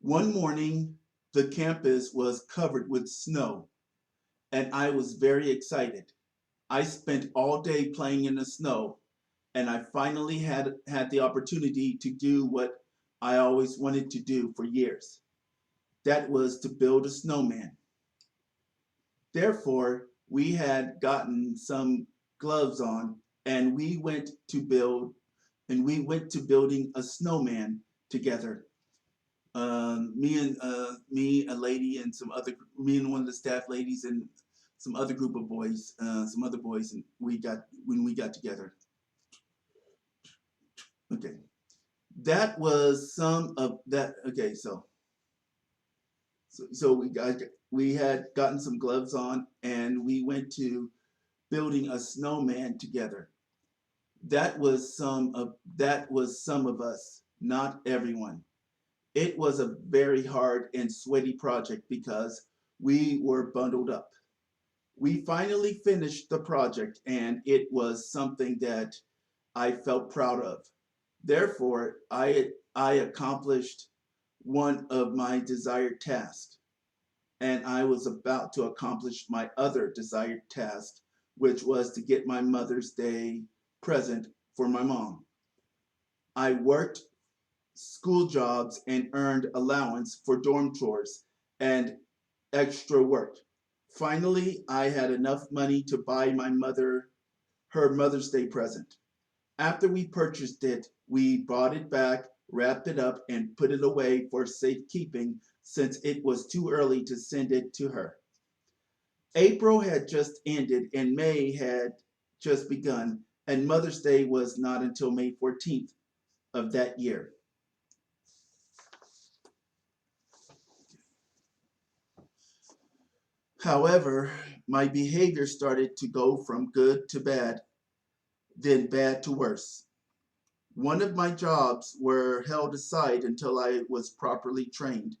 One morning, the campus was covered with snow, and I was very excited. I spent all day playing in the snow, and I finally had the opportunity to do what I always wanted to do for years. That was to build a snowman. Therefore, we had gotten some gloves on, and we went to building a snowman together. Me, a lady, and me and one of the staff ladies, and some other group of boys, some other boys, and we got together. Okay, that was some of that. Okay, so we had gotten some gloves on, and we went to building a snowman together. That was some of us, not everyone. It was a very hard and sweaty project because we were bundled up. We finally finished the project, and it was something that I felt proud of. Therefore, I accomplished one of my desired tasks, and I was about to accomplish my other desired task, which was to get my Mother's Day present for my mom. I worked school jobs and earned allowance for dorm chores and extra work. Finally, I had enough money to buy my mother her Mother's Day present. After we purchased it, we brought it back, wrapped it up, and put it away for safekeeping since it was too early to send it to her. April had just ended and May had just begun, and Mother's Day was not until May 14th of that year. However, my behavior started to go from good to bad, then bad to worse. One of my jobs were held aside until I was properly trained,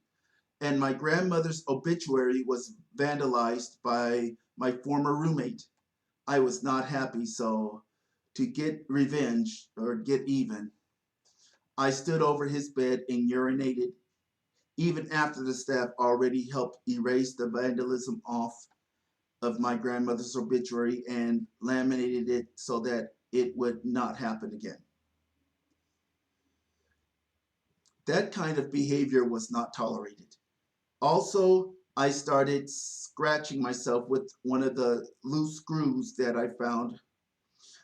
and my grandmother's obituary was vandalized by my former roommate. I was not happy, so to get revenge or get even, I stood over his bed and urinated, even after the staff already helped erase the vandalism off of my grandmother's obituary and laminated it so that it would not happen again. That kind of behavior was not tolerated. Also, I started scratching myself with one of the loose screws that I found.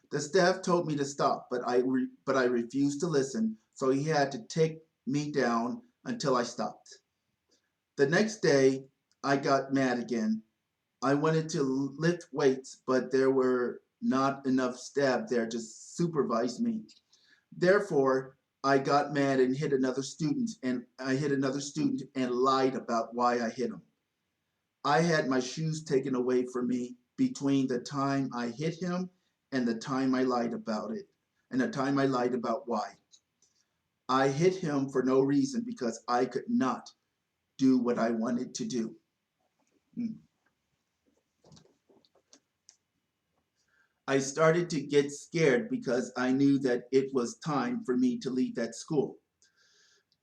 The staff told me to stop, but I refused to listen, so he had to take me down until I stopped. The next day, I got mad again. I wanted to lift weights, but there were not enough staff there to supervise me. Therefore, I got mad and hit another student and lied about why I hit him. I had my shoes taken away from me between the time I hit him and the time I lied about it, and the time I lied about why. I hit him for no reason because I could not do what I wanted to do. Hmm. I started to get scared because I knew that it was time for me to leave that school.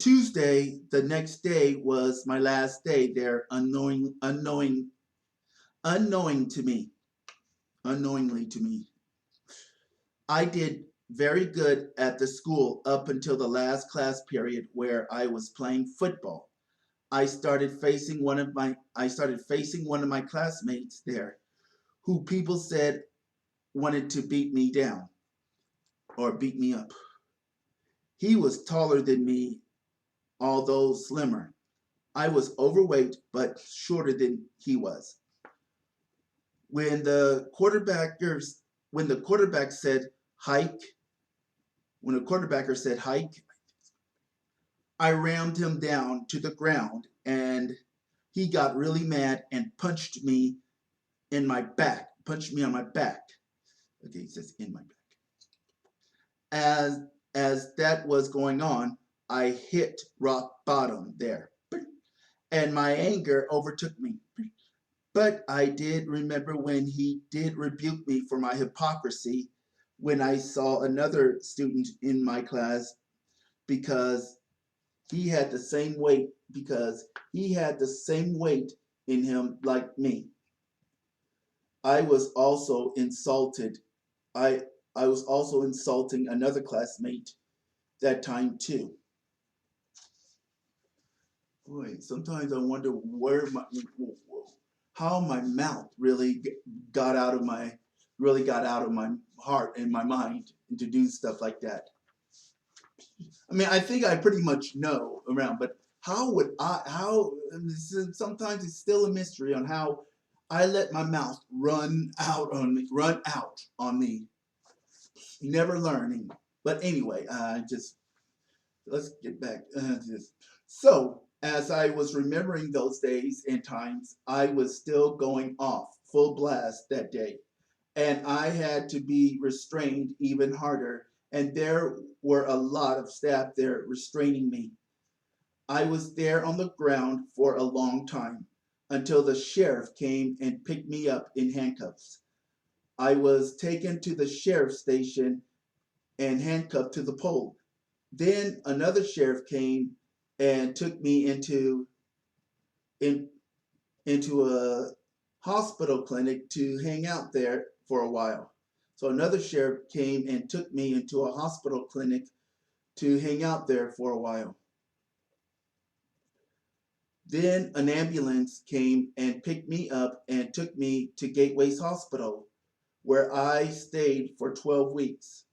Tuesday, the next day, was my last day there, unknowing to me, unknowingly to me. I did very good at the school up until the last class period where I was playing football. I started facing one of my classmates there who people said wanted to beat me down or beat me up. He was taller than me, although slimmer. I was overweight but shorter than he was. When the quarterbackers when the quarterback said hike, when the quarterbacker said hike, I rammed him down to the ground and he got really mad and punched me on my back. Okay, he says in my back. As as that was going on, I hit rock bottom there. And my anger overtook me. But I did remember when he did rebuke me for my hypocrisy when I saw another student in my class because He had the same weight because he had the same weight in him like me. I was also insulted. I I was also insulting another classmate that time too. Boy, sometimes I wonder how my mouth really got out of my got out of my heart and my mind to do stuff like that. I mean, I think I pretty much know around, but how would I? How sometimes it's still a mystery on how I let my mouth run out on me, never learning. But anyway, just let's get back to this. So, as I was remembering those days and times, I was still going off full blast that day, and I had to be restrained even harder. And there were a lot of staff there restraining me. I was there on the ground for a long time until the sheriff came and picked me up in handcuffs. I was taken to the sheriff's station and handcuffed to the pole. Then another sheriff came and took me in, into a hospital clinic to hang out there for a while. So another sheriff came and took me into a hospital clinic to hang out there for a while. Then an ambulance came and picked me up and took me to Gateways Hospital, where I stayed for 12 weeks.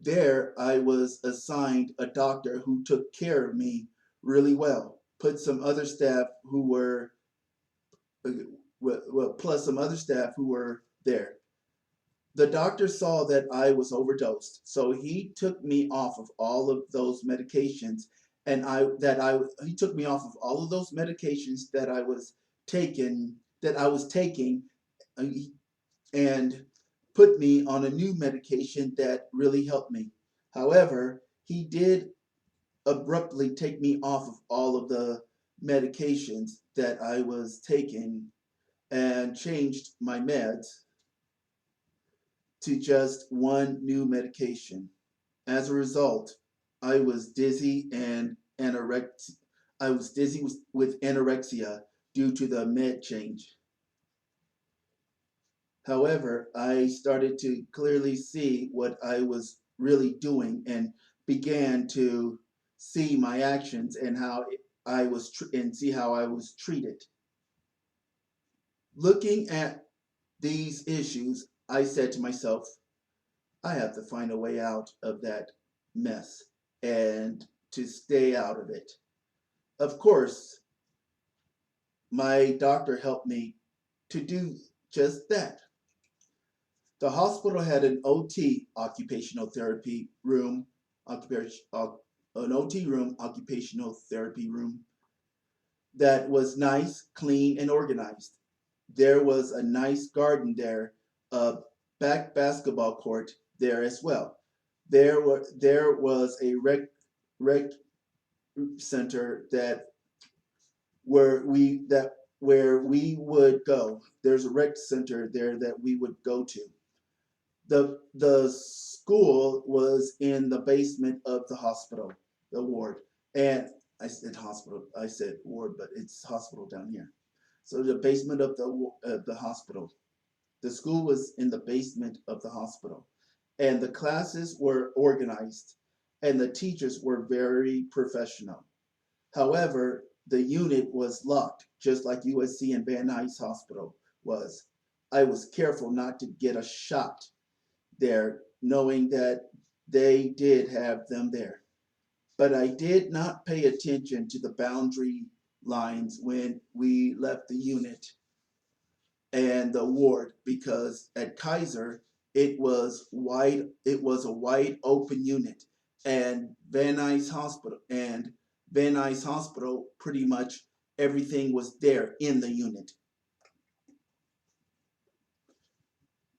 There, I was assigned a doctor who took care of me really well, put some other staff who were, well, plus some other staff who were there. The doctor saw that I was overdosed, so he took me off of all of those medications, and he took me off of all of those medications that I was taking, uh, and put me on a new medication that really helped me. However, he did abruptly take me off of all of the medications that I was taking and changed my meds to just one new medication. As a result, I was dizzy and anorexia. I was dizzy with anorexia due to the med change. However, I started to clearly see what I was really doing and began to see my actions and see how I was treated. Looking at these issues, I said to myself, I have to find a way out of that mess and to stay out of it. Of course, my doctor helped me to do just that. The hospital had an OT occupational therapy room, an OT room, occupational therapy room that was nice, clean, and organized. There was a nice garden there, a back basketball court there as well. There was a rec center where we would go. There's a rec center there that we would go to. The school was in the basement of the hospital, the ward. And I said hospital, I said ward, but it's hospital down here. So the basement of the hospital. The school was in the basement of the hospital. And the classes were organized and the teachers were very professional. However, the unit was locked, just like USC and Van Nuys Hospital was. I was careful not to get a shot there, knowing that they did have them there. But I did not pay attention to the boundary lines when we left the unit and the ward because at Kaiser it was a wide open unit and Van Nuys Hospital pretty much everything was there in the unit.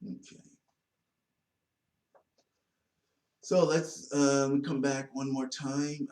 Okay. So let's come back one more time.